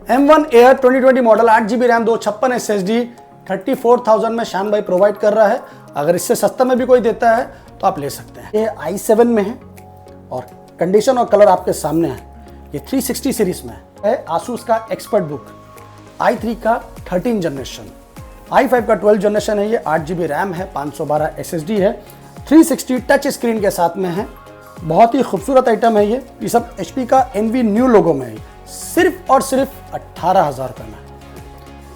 M1 Air 2020 model 8GB RAM 256 SSD 34,000 में शान भाई प्रोवाइड कर रहा है। अगर इससे सस्ता में भी कोई देता है तो आप ले सकते हैं। ये i7 में है और कंडीशन और कलर आपके सामने है। ये 360 सीरीज में है। आसूस का एक्सपर्ट बुक, i3 का 13 जनरेशन, i5 का 12 जनरेशन है। ये 8GB रैम है, 512 SSD है, 360 टच स्क्रीन के साथ में है। बहुत ही खूबसूरत आइटम है। ये सब HP का NV न्यू लोगो में है। सिर्फ और सिर्फ 18,000 रुपये में।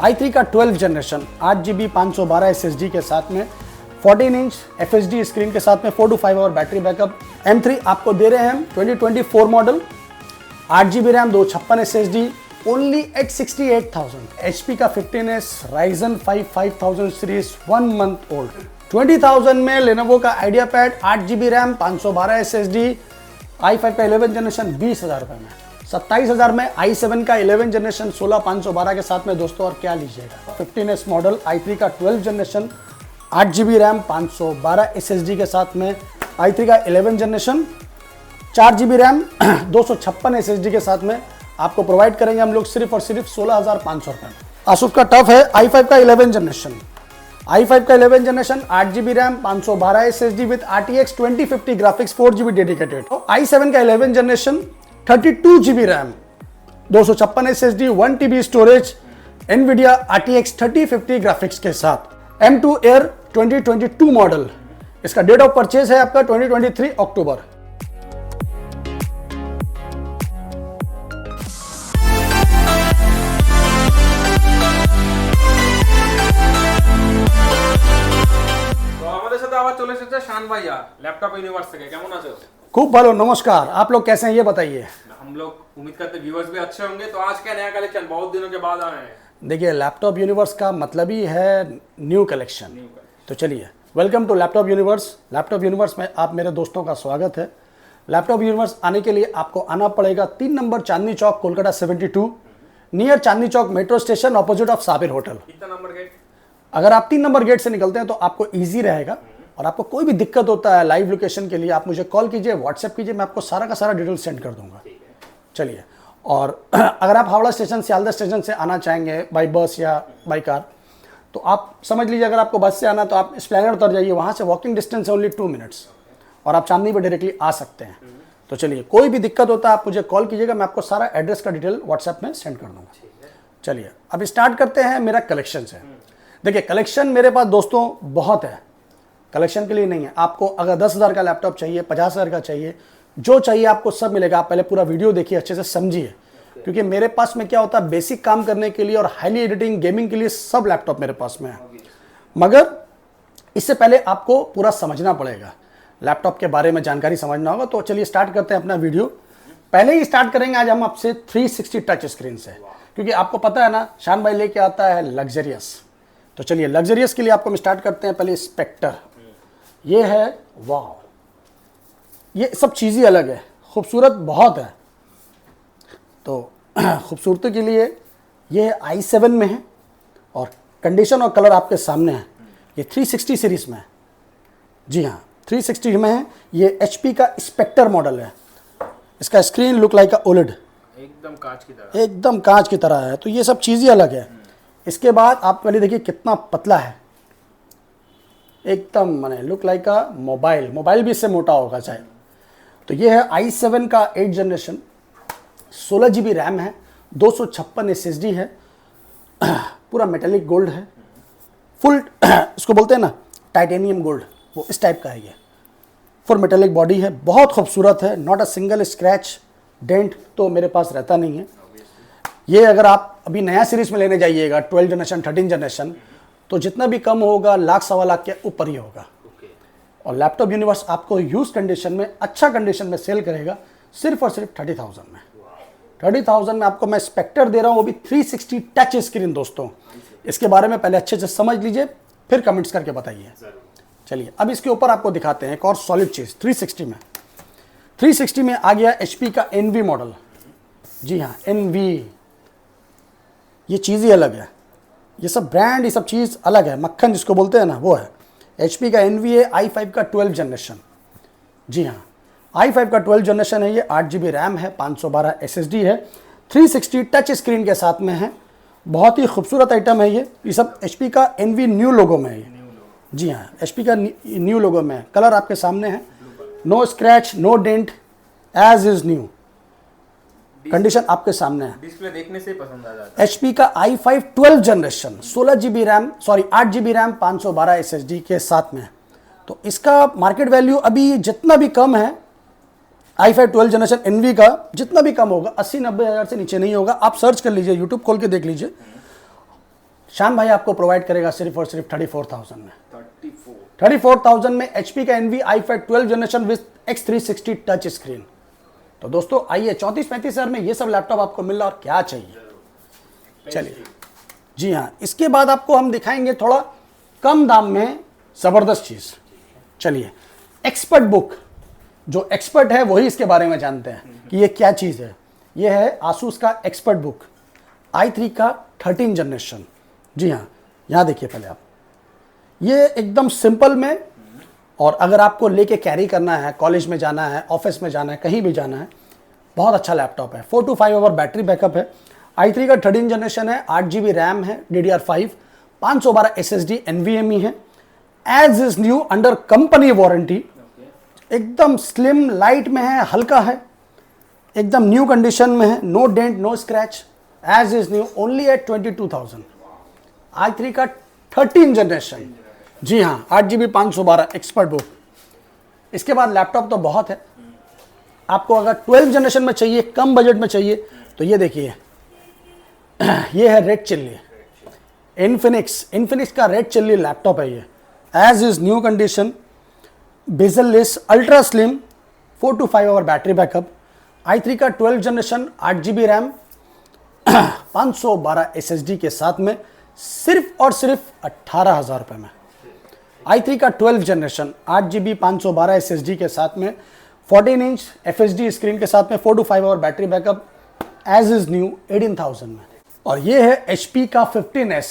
i3 का 12 जनरेशन 8GB 512 SSD के साथ में 14 इंच FHD स्क्रीन के साथ में 4 to 5 hour battery backup. M3 आपको दे रहे हैं हम 2024 model 8GB RAM 256 SSD only at 68,000। HP का 15S Ryzen 5 5000 series 1 month old 20,000 में लेनोवो का IdeaPad 8GB RAM 512 SSD i5 का 11 जनरेशन 20,000 रुपये में। 27,000 में i7 का 11 जनरेशन 16512 के साथ में दोस्तों, और क्या लीजिएगा। 15S मॉडल i3 का 12 जनरेशन 8GB रैम 512 SSD के साथ में i3 का 11 जनरेशन 4GB रैम 256 SSD के साथ में आपको प्रोवाइड करेंगे हम लोग सिर्फ और सिर्फ 16,500 रुपये में। आसूस का टफ है i5 का 11 जनरेशन, i5 का 11 generation 8GB RAM 512 SSD with RTX 2050 graphics 4GB dedicated. i7 का 11 generation 32GB RAM 256 SSD 1TB storage NVIDIA RTX 3050 graphics के साथ। M2 Air 2022 मॉडल, इसका डेट ऑफ परचेज है आपका 2023 अक्टूबर। চলে এসেছে শান ভাইয়া ল্যাপটপ ইউনিভার্স থেকে। কেমন আছো? खूब भालो, नमस्कार। आप लोग कैसे हैं ये बताइए। हम लोग उम्मीद करते हैं व्यूअर्स भी अच्छे होंगे। तो आज क्या नया कलेक्शन बहुत दिनों के बाद आए हैं। देखिए, लैपटॉप यूनिवर्स का मतलब ही है न्यू कलेक्शन। तो चलिए, welcome to laptop universe. Laptop universe में आप मेरे दोस्तों का स्वागत है। लैपटॉप यूनिवर्स आने के लिए आपको आना पड़ेगा 3 number Chandni Chowk, Kolkata 72, near Chandni Chowk metro station, opposite of Sabir hotel. कितना नंबर गेट? अगर आप 3 नंबर गेट से निकलते हैं तो आपको ईजी रहेगा। और आपको कोई भी दिक्कत होता है लाइव लोकेशन के लिए, आप मुझे कॉल कीजिए, व्हाट्सएप कीजिए, मैं आपको सारा का सारा डिटेल सेंड कर दूंगा। चलिए, और अगर आप हावड़ा स्टेशन, सियालदह स्टेशन से आना चाहेंगे बाई बस या बाई कार, तो आप समझ लीजिए अगर आपको बस से आना तो आप स्प्लेनेड उतर जाइए, वहाँ से वॉकिंग डिस्टेंस है ओनली 2 मिनट्स, और आप चांदनी पर डायरेक्टली आ सकते हैं। तो चलिए, कोई भी दिक्कत होता है आप मुझे कॉल कीजिएगा, मैं आपको सारा एड्रेस का डिटेल व्हाट्सएप में सेंड कर दूँगा। चलिए, अब स्टार्ट करते हैं मेरा कलेक्शन से। देखिए, कलेक्शन मेरे पास दोस्तों बहुत है, कलेक्शन के लिए नहीं है। आपको अगर 10,000 का लैपटॉप चाहिए, 50,000 का चाहिए, जो चाहिए आपको सब मिलेगा। आप पहले पूरा वीडियो देखिए, अच्छे से समझिए, क्योंकि मेरे पास में क्या होता है, बेसिक काम करने के लिए और हाईली एडिटिंग गेमिंग के लिए सब लैपटॉप मेरे पास में है। मगर इससे पहले आपको पूरा समझना पड़ेगा, लैपटॉप के बारे में जानकारी समझना होगा। तो चलिए स्टार्ट करते हैं अपना वीडियो। पहले ही स्टार्ट करेंगे आज हम आपसे 360 टच स्क्रीन से, क्योंकि आपको पता है ना, शान भाई लेके आता है लग्जरियस। तो चलिए, लग्जरियस के लिए आपको हम स्टार्ट करते हैं। पहले स्पेक्टर, ये है, वाह, ये सब चीज़ें अलग है, खूबसूरत बहुत है। तो खूबसूरती के लिए ये i7 में है और कंडीशन और कलर आपके सामने है। ये 360 सीरीज में है, जी हाँ 360 में है। ये HP का स्पेक्टर मॉडल है। इसका स्क्रीन लुक लाइक अ ओलेड, एकदम कांच की तरह, एकदम कांच की तरह है। तो ये सब चीज़ें अलग है। इसके बाद आप पहले देखिए कितना पतला है, एकदम माने लुक लाइक का मोबाइल भी इससे मोटा होगा चाहे। तो ये है i7 का 8 जनरेशन, 16GB रैम है, 256 SSD है, पूरा मेटेलिक गोल्ड है, फुल इसको बोलते हैं ना टाइटेनियम गोल्ड, वो इस टाइप का है। ये फुल मेटेलिक बॉडी है, बहुत खूबसूरत है। Not a single scratch dent तो मेरे पास रहता नहीं है। ये अगर आप अभी नया सीरीज में लेने जाइएगा 12 जनरेशन 13 जनरेशन, तो जितना भी कम होगा 1,00,000-1,15,000 के ऊपर ही होगा। और लैपटॉप यूनिवर्स आपको यूज कंडीशन में, अच्छा कंडीशन में सेल करेगा सिर्फ और सिर्फ 30,000 में। 30,000 में आपको मैं स्पेक्टर दे रहा हूँ, वो भी 360 टच स्क्रीन। दोस्तों, इसके बारे में पहले अच्छे से समझ लीजिए, फिर कमेंट्स करके बताइए। चलिए, अब इसके ऊपर आपको दिखाते हैं एक और सॉलिड चीज़। 360 में आ गया HP का NV मॉडल, जी हाँ NV। ये चीज़ ही अलग है, ये सब ब्रांड, ये सब चीज़ अलग है, मक्खन जिसको बोलते हैं ना, वो है। HP का NV है, i5 का 12 जनरेशन, जी हाँ i5 का 12 जनरेशन है। ये 8GB रैम है, 512 SSD है, 360 टच स्क्रीन के साथ में है। बहुत ही खूबसूरत आइटम है ये सब HP का NV न्यू लोगो में है ये। जी हाँ, HP का न्यू लोगो में है। कलर आपके सामने है, no scratch no dent, as is new, condition आपके सामने है। डिस्प्ले देखने से पसंद आ जाता है। HP का i5 12 generation 16GB RAM 8GB RAM 512 SSD के साथ में है। तो इसका मार्केट वैल्यू अभी जितना भी कम है i5 12 जनरेशन NV का, जितना भी कम होगा 80-90 हज़ार से नीचे नहीं होगा। आप सर्च कर लीजिए, यूट्यूब खोल के देख लीजिए। शान भाई आपको प्रोवाइड करेगा सिर्फ और सिर्फ 34,000 में। 34,000 में HP का NV i5 12 generation with X360 touch screen. तो दोस्तों आइए, 34-35 हज़ार में ये सब लैपटॉप आपको मिल रहा और क्या चाहिए। चलिए जी हाँ, इसके बाद आपको हम दिखाएंगे थोड़ा कम दाम में ज़बरदस्त चीज़। चलिए, एक्सपर्ट बुक, जो एक्सपर्ट है वही इसके बारे में जानते हैं कि ये क्या चीज़ है। ये है आसूस का एक्सपर्ट बुक i3 का 13 जनरेशन। जी हाँ, यहाँ देखिए पहले आप, ये एकदम सिंपल में, और अगर आपको लेके कैरी करना है, कॉलेज में जाना है, ऑफिस में जाना है, कहीं भी जाना है, बहुत अच्छा लैपटॉप है। 4 to 5 आवर बैटरी बैकअप है। i3 का 13 जनरेशन है, 8GB रैम है, DDR5, 512 SSD NVMe है, as is new under company warranty. एकदम स्लिम लाइट में है, हल्का है, एकदम न्यू कंडीशन में है, no dent no scratch, as is new, only at 22,000। i3 का 13 जनरेशन, जी हाँ, 8GB 512 एक्सपर्ट बुक। इसके बाद लैपटॉप तो बहुत है, आपको अगर 12 जनरेशन में चाहिए, कम बजट में चाहिए, तो ये देखिए, ये है रेड चिल्ली, इन्फिनिक्स का रेड चिल्ली लैपटॉप है ये, as is new condition, bezelless, ultra slim, 4 to 5 hour battery backup. i3 का 12 जनरेशन, 8GB रैम, 512 SSD के साथ में, सिर्फ और सिर्फ 18,000 रुपये में। i3 का 12 जनरेशन, 8GB 512 SSD के साथ में, 14 इंच FHD स्क्रीन के साथ में, 4 to 5 hour battery backup, as is new, 18,000 में। और ये है HP का 15S,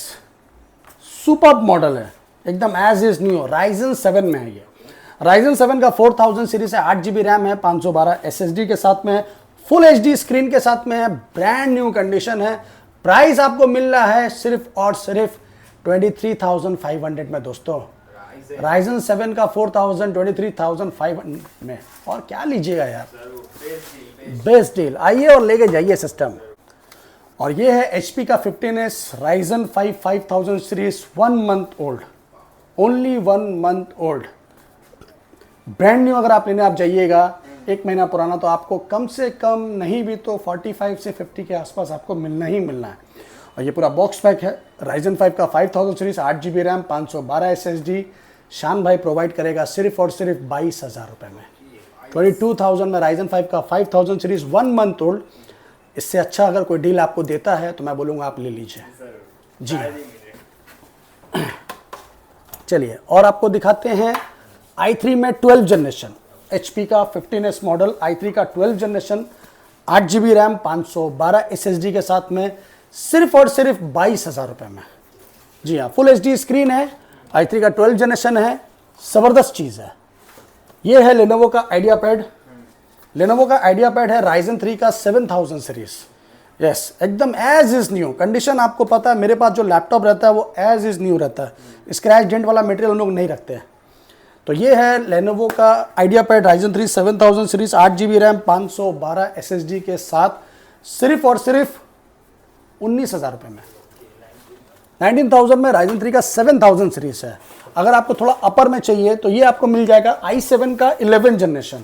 सुपर्ब मॉडल है, एकदम एज इज न्यू, Ryzen 7 में है ये। Ryzen 7 का 4000 सीरीज है, 8GB रैम है, 512 SSD के साथ में है, फुल HD स्क्रीन के साथ में है, ब्रांड न्यू कंडीशन है। प्राइस आपको मिल रहा है सिर्फ और सिर्फ 23,500 में दोस्तों। Ryzen 7 का 4000 23,500 में, और क्या लीजिएगा यार, बेस्ट डील। आइए और लेके जाइए सिस्टम। और ये है HP का 15S Ryzen 5 5000 series, 1 month old, only 1 month old, brand new. अगर आप लेने आप जाइएगा 1 महीना पुराना, तो आपको कम से कम नहीं भी तो 45 से 50 के आसपास आपको मिलना ही मिलना है। और ये पूरा बॉक्स पैक है। Ryzen 5 का 5000 सीरीज, 8GB रैम, 512 SSD, शान भाई प्रोवाइड करेगा सिर्फ और सिर्फ 22,000 रुपये में। 22,000 में Ryzen 5 का 5000 सीरीज, 1 मंथ ओल्ड। इससे अच्छा अगर कोई डील आपको देता है तो मैं बोलूँगा आप ले लीजिए। जी हाँ, चलिए और आपको दिखाते हैं i3 में 12 जनरेशन, HP का 15S मॉडल, i3 का 12 जनरेशन, 8GB रैम, 512 SSD के साथ में, सिर्फ और सिर्फ 22,000 रुपये में। जी हाँ, फुल HD स्क्रीन है, i3 का 12 जनरेशन है, ज़बरदस्त चीज़ है। ये है लेनोवो का आइडिया पैड, लेनोवो का आइडिया पैड है Ryzen 3 का 7000 सीरीज, यस, एकदम एज इज न्यू कंडीशन। आपको पता है मेरे पास जो लैपटॉप रहता है वो एज इज न्यू रहता है, स्क्रैच डेंट वाला मटेरियल हम लोग नहीं रखते हैं। तो ये है लेनोवो का idea pad Ryzen 3 7000 series, 8GB RAM, 512 SSD के साथ, सिर्फ और सिर्फ 19,000 रुपये में। 19,000 में Ryzen 3 का 7000 सीरीज है। अगर आपको थोड़ा अपर में चाहिए तो ये आपको मिल जाएगा i7 का 11 जनरेशन,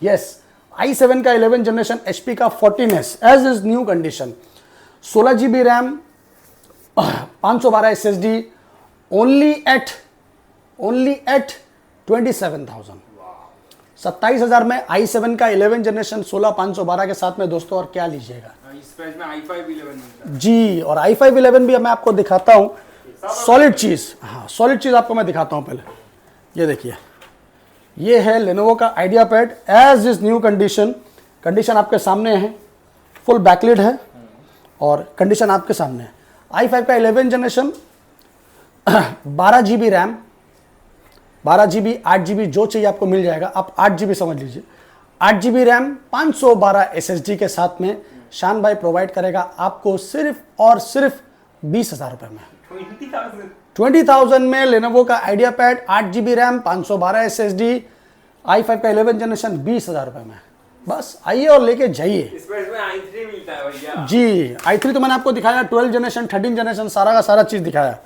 यस, i7 का 11 जनरेशन, HP का 14S as is new condition, 16GB RAM, 512 SSD, only at 27,000। 27,000 में i7 का 11 जनरेशन 16,512 के साथ में दोस्तों, और क्या लीजिएगा। इस प्राइस में i5 11 मिलता है जी, और i5 11 भी मैं आपको दिखाता हूँ, सॉलिड चीज़। हाँ, सॉलिड चीज़ आपको मैं दिखाता हूँ। पहले ये देखिए, ये है लेनोवो का idea pad, as is new condition, condition आपके सामने है, फुल बैकलिड है और कंडीशन आपके सामने है। i5 का 11 generation, 12GB RAM, 12GB 8GB जो चाहिए आपको मिल जाएगा। आप 8GB समझ लीजिए, 8GB रैम, 512 SSD के साथ में, शान भाई प्रोवाइड करेगा आपको सिर्फ और सिर्फ 20,000 रुपये में। 20,000 में लेनोवो का idea pad 8GB RAM 512 SSD i5 का 11 जनरेशन 20,000 रुपये में। बस आइए और लेके जाइए। इसमें i3 मिलता है भैया जी, i3 तो मैंने आपको दिखाया, 12 जनरेशन 13 जनरेशन सारा का सारा चीज दिखाया।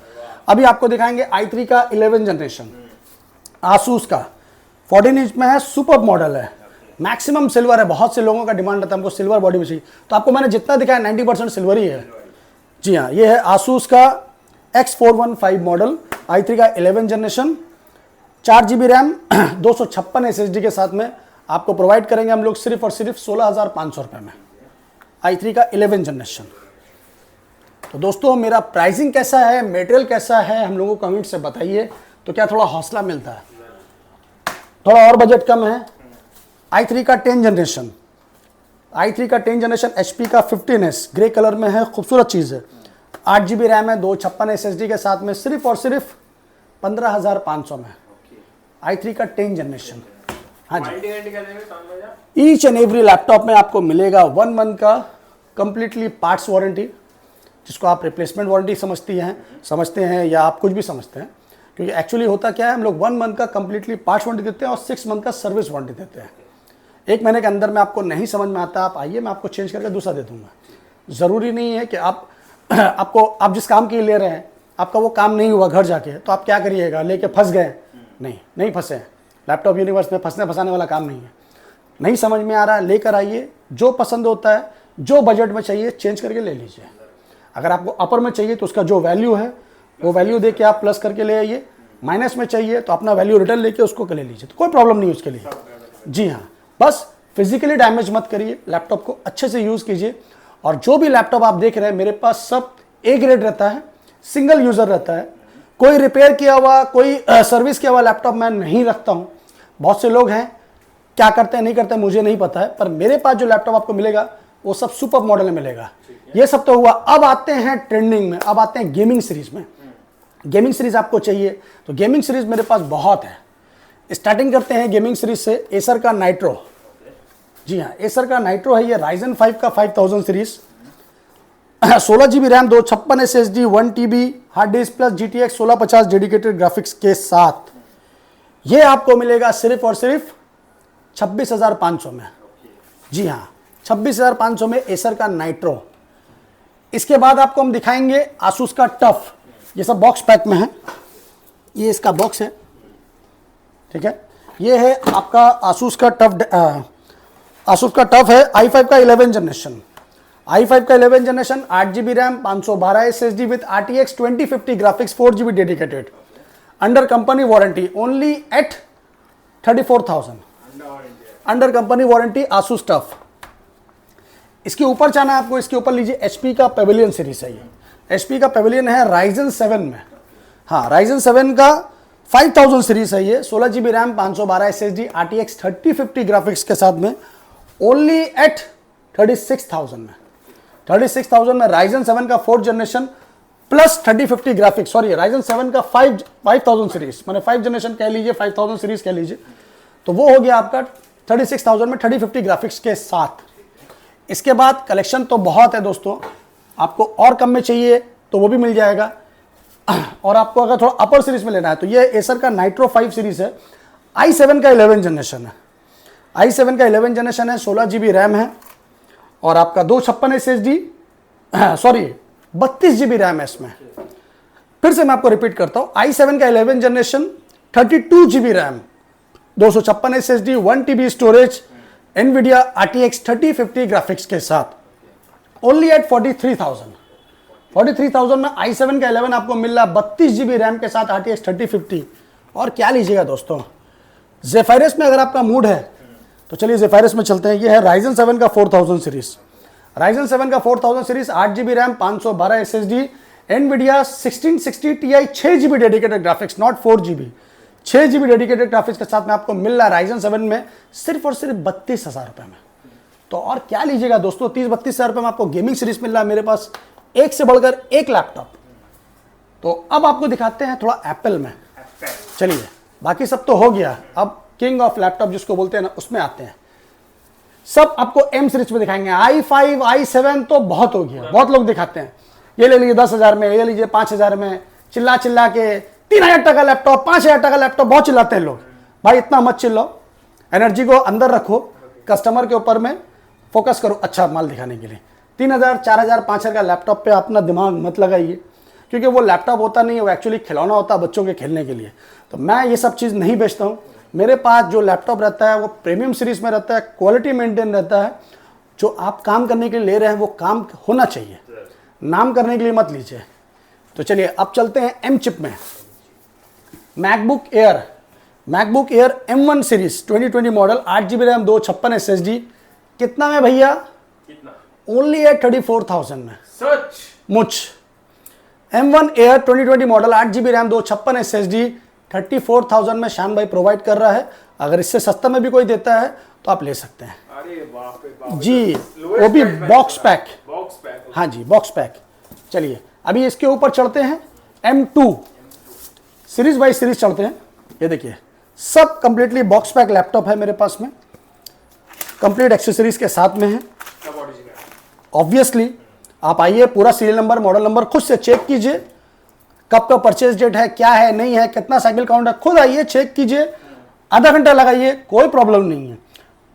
अभी आपको दिखाएंगे i3 का 11 जनरेशन आसूस का 14 इंच में है, सुपर मॉडल है, मैक्सिमम सिल्वर है। बहुत से लोगों का डिमांड रहता है हमको सिल्वर बॉडी में चाहिए, तो आपको मैंने जितना दिखाया 90% सिल्वर ही है। जी हाँ, ये है आसूस का X415 मॉडल i3 का 11 जनरेशन 4GB रैम 256 SSD के साथ में आपको प्रोवाइड करेंगे हम लोग सिर्फ और सिर्फ 16,500 रुपये में i3 का 11 जनरेशन। तो दोस्तों मेरा प्राइसिंग कैसा है, मटेरियल कैसा है, हम लोगों को कमेंट से बताइए, तो क्या थोड़ा हौसला मिलता है। थोड़ा और बजट कम है, i3 का 10 जनरेशन, i3 का 10 जनरेशन HP का 15S ग्रे कलर में है, खूबसूरत चीज़ है। 8GB रैम है 256 SSD के साथ में सिर्फ और सिर्फ 15,500 में i3 का 10 जनरेशन। हाँ जी, ईच एंड एवरी लैपटॉप में आपको मिलेगा 1 मंथ का कंप्लीटली पार्ट्स वारंटी, जिसको आप रिप्लेसमेंट वारंटी समझते हैं या आप कुछ भी समझते हैं, क्योंकि एक्चुअली होता क्या है, हम लोग 1 मंथ का कंप्लीटली पार्ट्स वारंटी देते हैं और 6 मंथ का सर्विस वारंटी देते हैं। 1 महीने के अंदर में आपको नहीं समझ में आता, आप आइए, मैं आपको चेंज करके दूसरा दे दूंगा। ज़रूरी नहीं है कि आप जिस काम के लिए ले रहे हैं आपका वो काम नहीं हुआ घर जाके, तो आप क्या करिएगा, लेके फंस गए। नहीं फंसे। लैपटॉप यूनिवर्स में फंसने फंसाने वाला काम नहीं है। नहीं समझ में आ रहा है, लेकर आइए, जो पसंद होता है, जो बजट में चाहिए चेंज करके ले लीजिए। अगर आपको अपर में चाहिए तो उसका जो वैल्यू है वो वैल्यू दे के आप प्लस करके ले आइए, माइनस में चाहिए तो अपना वैल्यू रिटर्न लेके उसको ले लीजिए, तो कोई प्रॉब्लम नहीं है उसके लिए। जी हाँ, बस फिजिकली डैमेज मत करिए, लैपटॉप को अच्छे से यूज़ कीजिए। और जो भी लैपटॉप आप देख रहे हैं मेरे पास सब A ग्रेड रहता है, सिंगल यूज़र रहता है, कोई रिपेयर किया हुआ, कोई सर्विस किया हुआ लैपटॉप मैं नहीं रखता हूँ। बहुत से लोग हैं क्या करते हैं नहीं करते हैं मुझे नहीं पता है, पर मेरे पास जो लैपटॉप आपको मिलेगा वो सब सुपर मॉडल में मिलेगा। ये सब तो हुआ, अब आते हैं ट्रेंडिंग में, अब आते हैं गेमिंग सीरीज में। गेमिंग सीरीज आपको चाहिए तो गेमिंग सीरीज मेरे पास बहुत है। स्टार्टिंग करते हैं गेमिंग सीरीज से, एसर का नाइट्रो। जी हाँ, एसर का नाइट्रो है, ये राइजन 5 का 5000 series, 16GB RAM 256 SSD 1TB hard disk plus GTX 1650 dedicated graphics के साथ ये आपको मिलेगा सिर्फ और सिर्फ 26,500 में। जी हाँ, 26,500 में एसर का नाइट्रो। इसके बाद आपको हम दिखाएंगे आसूस का टफ, ये सब बॉक्स पैक में है, ये इसका बॉक्स है, ठीक है। ये है आपका आसूस का टफ है i5 का 11 जनरेशन, i5 का 11 generation 8GB RAM 512 SSD with RTX 2050 graphics 4GB dedicated under company warranty only at 34,000 under company warranty Asus TUF. इसके ऊपर जाना है आपको, इसके ऊपर लीजिए HP का पेविलियन सीरीज है, ये HP का पेविलियन है राइजन 7 में। हाँ, राइजन 7 का 5000 सीरीज है ये, 16GB RAM 512 SSD RTX 3050 graphics के साथ में ओनली एट 36,000 में। 36,000 में राइजन 7 का 4th generation plus 3050 graphics, sorry Ryzen 7 का 5000 सीरीज, मैंने 5 जनरेशन कह लीजिए, 5000 सीरीज कह लीजिए, तो वो हो गया आपका 36,000 में 3050 ग्राफिक्स के साथ। इसके बाद कलेक्शन तो बहुत है दोस्तों, आपको और कम में चाहिए तो वो भी मिल जाएगा, और आपको अगर थोड़ा अपर सीरीज में लेना है तो ये एसर का नाइट्रो 5 सीरीज है, i7 का 11 जनरेशन है, i7 का 11 जनरेशन है, 16GB रैम है और आपका 256 SSD, सॉरी 32GB रैम है इसमें। फिर से मैं आपको रिपीट करता हूं, i7 का 11 generation 32GB RAM 256 SSD 1TB storage NVIDIA RTX 3050 graphics के साथ ओनली एट 43,000 में i7 का 11 आपको मिल रहा है 32GB रैम के साथ RTX 3050। और क्या लीजिएगा दोस्तों, ज़ेफायरस में अगर आपका मूड है तो चलिए ज़ेफायरस में चलते हैं। ये है राइजन 7 का 4000 सीरीज, राइजन 7 का 4000 series 8GB RAM 512 SSD NVIDIA 1660 Ti 6GB dedicated graphics, not 4GB, 6GB dedicated graphics के साथ में आपको मिल रहा है राइजन 7 में सिर्फ और सिर्फ 32,000 रुपये में। तो और क्या लीजिएगा दोस्तों, 30-32,000 रुपये में आपको गेमिंग सीरीज मिल रहा है, मेरे पास एक से बढ़कर एक लैपटॉप। तो अब आपको दिखाते हैं थोड़ा एप्पल में, चलिए बाकी सब तो हो गया, अब किंग ऑफ लैपटॉप जिसको बोलते हैं ना उसमें आते हैं। सब आपको एम सीरीज में दिखाएंगे। i5 i7 तो बहुत हो गया, बहुत लोग दिखाते हैं। ये ले लीजिए 10,000 में, ये लीजिए 5,000 में, चिल्ला चिल्ला के 3,000 टका लैपटॉप, 5,000 टका लैपटॉप, बहुत चिल्लाते हैं लोग। भाई इतना मत चिल्लाओ, एनर्जी को अंदर रखो, कस्टमर के ऊपर में फोकस करो अच्छा माल दिखाने के लिए। 3,000 4,000 5,000 का लैपटॉप पे अपना दिमाग मत लगाइए, क्योंकि वो लैपटॉप होता नहीं है, वो एक्चुअली खिलौना होता है बच्चों के खेलने के लिए। तो मैं ये सब चीज़ नहीं बेचता हूँ। मेरे पास जो लैपटॉप रहता है वो प्रीमियम सीरीज में रहता है, क्वालिटी मेंटेन रहता है। जो आप काम करने के लिए ले रहे हैं वो काम होना चाहिए, नाम करने के लिए मत लीजिए। तो चलिए अब चलते हैं एम चिप में। MacBook air M1 series 2020 model, 8 GB RAM, 256 SSD। कितना में भैया? ओनली है 34,000 में। सच मुझ M1 air 2020 model, 8 GB RAM, 256 SSD, 34,000 में शान भाई प्रोवाइड कर रहा है। अगर इससे सस्ता में भी कोई देता है तो आप ले सकते हैं। अरे बाप रे बाप जी, वो भी बॉक्स पैक। Box pack. हाँ जी, बॉक्स पैक। चलिए अभी इसके ऊपर चढ़ते हैं। M2 सीरीज बाई सीरीज चढ़ते हैं। ये देखिए सब कंप्लीटली बॉक्स पैक लैपटॉप है मेरे पास में, कंप्लीट एक्सेसरीज के साथ में है। ऑब्वियसली आप आइए, पूरा सीरियल नंबर मॉडल नंबर खुद से चेक कीजिए, कब का परचेज डेट है, क्या है नहीं है, कितना साइकिल काउंट है, खुद आइए चेक कीजिए, आधा घंटा लगाइए, कोई प्रॉब्लम नहीं है।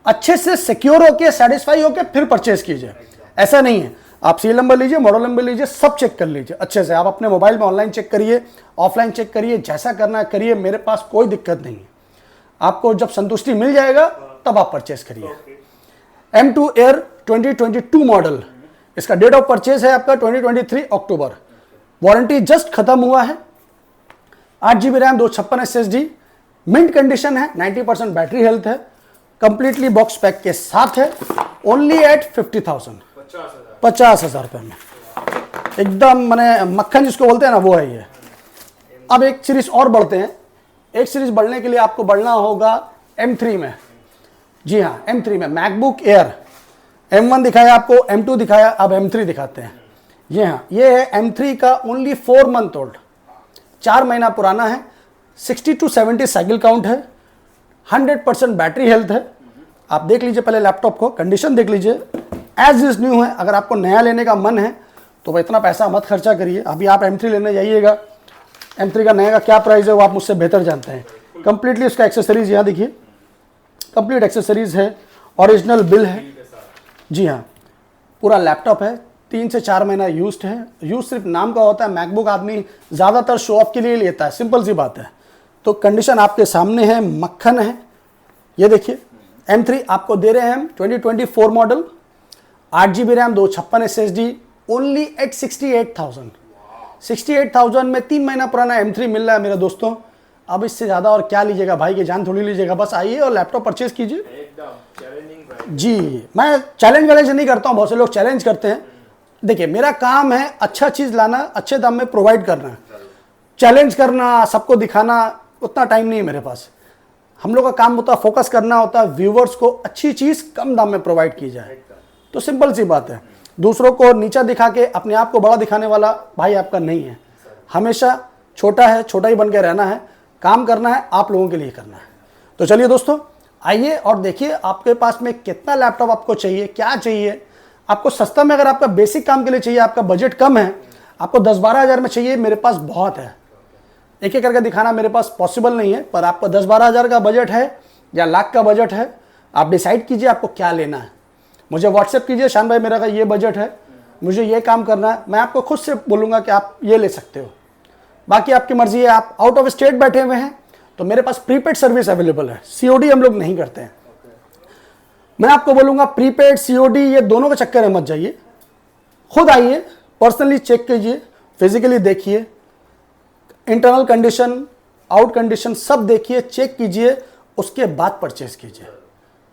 अच्छे से सिक्योर होके, सेटिस्फाई होके फिर परचेज कीजिए। ऐसा नहीं है, आप सीरियल नंबर लीजिए, मॉडल नंबर लीजिए, सब चेक कर लीजिए अच्छे से। आप अपने मोबाइल में ऑनलाइन चेक करिए, ऑफलाइन चेक करिए, जैसा करना है करिए, मेरे पास कोई दिक्कत नहीं है। आपको जब संतुष्टि मिल जाएगा तब आप परचेज करिए। M2 एयर 2022 मॉडल, इसका डेट ऑफ परचेज है आपका 2023 अक्टूबर। वारंटी जस्ट खत्म हुआ है। 8 GB RAM, 256 SSD, mint condition है, 90% बैटरी हेल्थ है, कंप्लीटली बॉक्स पैक के साथ है। ओनली एट 50,000, 50,000 रुपये में एकदम मैंने मक्खन जिसको बोलते हैं ना, वो है ये। अब एक सीरीज और बढ़ते हैं। एक सीरीज बढ़ने के लिए आपको बढ़ना होगा M3 में। जी हाँ, M3 में मैकबुक एयर। M1 दिखाया आपको, M2 दिखाया, अब M3 दिखाते हैं। ये हाँ, ये है M3 का ओनली 4 मंथ ओल्ड, 4 महीना पुराना है, 60 to 70 साइकिल काउंट है, 100% बैटरी हेल्थ है। आप देख लीजिए पहले लैपटॉप को, कंडीशन देख लीजिए, एज इज न्यू है। अगर आपको नया लेने का मन है तो इतना पैसा मत खर्चा करिए। अभी आप M3 लेने जाइएगा, M3 का नया का क्या प्राइस है वो आप मुझसे बेहतर जानते हैं। कंप्लीटली उसका एक्सेसरीज यहाँ देखिए, कंप्लीट एक्सेसरीज है, ओरिजिनल बिल है। जी हाँ, पूरा लैपटॉप है, 3 से 4 महीना यूज्ड है। यूज सिर्फ नाम का होता है, मैकबुक आदमी ज़्यादातर शो ऑफ के लिए लेता है, सिंपल सी बात है। तो कंडीशन आपके सामने है, मक्खन है। ये देखिए M3 आपको दे रहे हैं हम 2024 model, 8 GB RAM, 256 SSD, only at 68,000। 68,000 में 3 महीना पुराना M3 मिल रहा है मेरे दोस्तों। अब इससे ज़्यादा और क्या लीजिएगा, भाई की जान थोड़ी लीजिएगा। बस आइए और लैपटॉप परचेज कीजिए। एकदम चैलेंजिंग प्राइस। जी, मैं चैलेंज नहीं करता हूँ, बहुत से लोग चैलेंज करते हैं। देखिए मेरा काम है अच्छा चीज़ लाना, अच्छे दाम में प्रोवाइड करना। चैलेंज करना, सबको दिखाना, उतना टाइम नहीं है मेरे पास। हम लोग का काम होता है फोकस करना होता है, व्यूवर्स को अच्छी चीज़ कम दाम में प्रोवाइड की जाए। तो सिंपल सी बात है, दूसरों को नीचा दिखा के अपने आप को बड़ा दिखाने वाला भाई आपका नहीं है। हमेशा छोटा है, छोटा ही बन के रहना है, काम करना है, आप लोगों के लिए करना है। तो चलिए दोस्तों, आइए और देखिए आपके पास में कितना लैपटॉप आपको चाहिए, क्या चाहिए आपको। सस्ता में अगर आपका बेसिक काम के लिए चाहिए, आपका बजट कम है, आपको 10-12 हज़ार में चाहिए, मेरे पास बहुत है। एक एक करके दिखाना मेरे पास पॉसिबल नहीं है, पर आपको 10-12 हज़ार का बजट है या लाख का बजट है, आप डिसाइड कीजिए आपको क्या लेना है। मुझे व्हाट्सएप कीजिए, शान भाई मेरा का ये बजट है, मुझे ये काम करना है, मैं आपको खुद से बोलूँगा कि आप ये ले सकते हो। बाकी आपकी मर्जी है। आप आउट ऑफ स्टेट बैठे हुए हैं तो मेरे पास प्रीपेड सर्विस अवेलेबल है, COD हम लोग नहीं करते हैं। मैं आपको बोलूँगा प्रीपेड COD ये दोनों के चक्कर में मत जाइए, खुद आइए, पर्सनली चेक कीजिए, फिजिकली देखिए, इंटरनल कंडीशन, आउट कंडीशन सब देखिए, चेक कीजिए, उसके बाद परचेज कीजिए।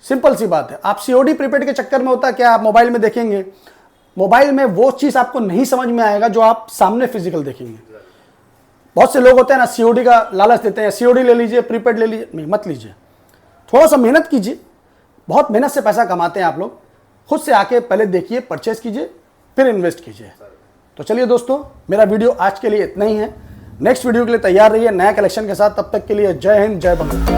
सिंपल सी बात है। आप COD प्रीपेड के चक्कर में होता क्या, आप मोबाइल में देखेंगे, मोबाइल में वो चीज़ आपको नहीं समझ में आएगा जो आप सामने फिजिकल देखेंगे। बहुत से लोग होते हैं ना, COD का लालच देते हैं, COD ले लीजिए, प्रीपेड ले लीजिए। नहीं, मत लीजिए, थोड़ा सा मेहनत कीजिए। बहुत मेहनत से पैसा कमाते हैं आप लोग, खुद से आके पहले देखिए, परचेज कीजिए, फिर इन्वेस्ट कीजिए। तो चलिए दोस्तों, मेरा वीडियो आज के लिए इतना ही है। नेक्स्ट वीडियो के लिए तैयार रहिए नया कलेक्शन के साथ। तब तक के लिए जय हिंद, जय बंगाल।